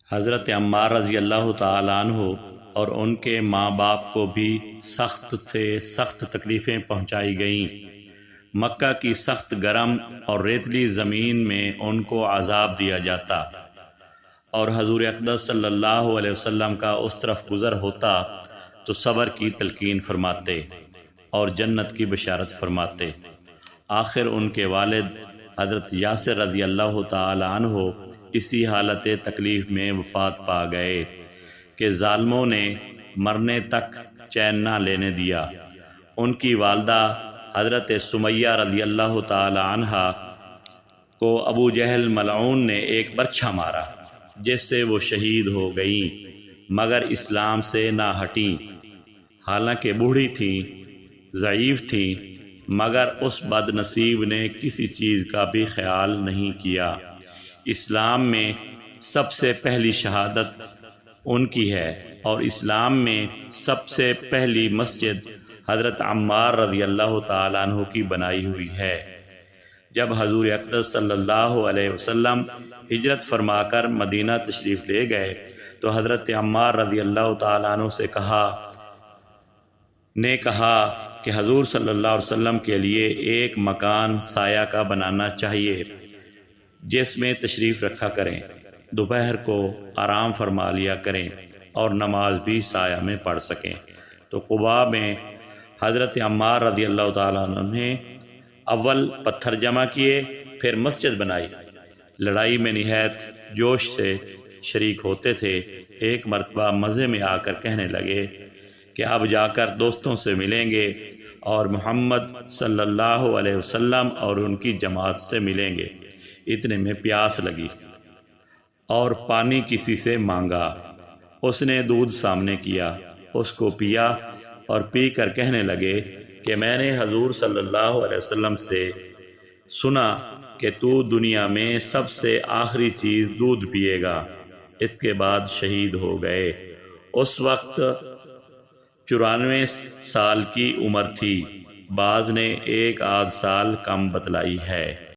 حضرت عمار رضی اللہ تعالیٰ عنہ اور ان کے ماں باپ کو بھی سخت سے سخت تکلیفیں پہنچائی گئیں۔ مکہ کی سخت گرم اور ریتلی زمین میں ان کو عذاب دیا جاتا، اور حضور اقدس صلی اللہ علیہ وسلم کا اس طرف گزر ہوتا تو صبر کی تلقین فرماتے اور جنت کی بشارت فرماتے۔ آخر ان کے والد حضرت یاسر رضی اللہ تعالی عنہ اسی حالت تکلیف میں وفات پا گئے کہ ظالموں نے مرنے تک چین نہ لینے دیا۔ ان کی والدہ حضرت سمیہ رضی اللہ تعالی عنہ کو ابو جہل ملعون نے ایک برچھا مارا، جس سے وہ شہید ہو گئیں، مگر اسلام سے نہ ہٹیں۔ حالانکہ بوڑھی تھیں، ضعیف تھیں، مگر اس بد نصیب نے کسی چیز کا بھی خیال نہیں کیا۔ اسلام میں سب سے پہلی شہادت ان کی ہے، اور اسلام میں سب سے پہلی مسجد حضرت عمار رضی اللہ تعالیٰ عنہ کی بنائی ہوئی ہے۔ جب حضور اقدس صلی اللہ علیہ وسلم ہجرت فرما کر مدینہ تشریف لے گئے تو حضرت عمار رضی اللہ تعالیٰ عنہ سے کہا کہ حضور صلی اللہ علیہ وسلم کے لیے ایک مکان سایہ کا بنانا چاہیے جس میں تشریف رکھا کریں، دوپہر کو آرام فرما لیا کریں اور نماز بھی سایہ میں پڑھ سکیں۔ تو قباء میں حضرت عمار رضی اللہ تعالیٰ عنہ نے اول پتھر جمع کیے، پھر مسجد بنائی۔ لڑائی میں نہایت جوش سے شریک ہوتے تھے۔ ایک مرتبہ مزے میں آ کر کہنے لگے کہ اب جا کر دوستوں سے ملیں گے اور محمد صلی اللہ علیہ وسلم اور ان کی جماعت سے ملیں گے۔ اتنے میں پیاس لگی اور پانی کسی سے مانگا۔ اس نے دودھ سامنے کیا، اس کو پیا اور پی کر کہنے لگے کہ میں نے حضور صلی اللہ علیہ وسلم سے سنا کہ تو دنیا میں سب سے آخری چیز دودھ پیے گا۔ اس کے بعد شہید ہو گئے۔ اس وقت 94 سال کی عمر تھی، بعض نے 1 آدھ سال کم بتلائی ہے۔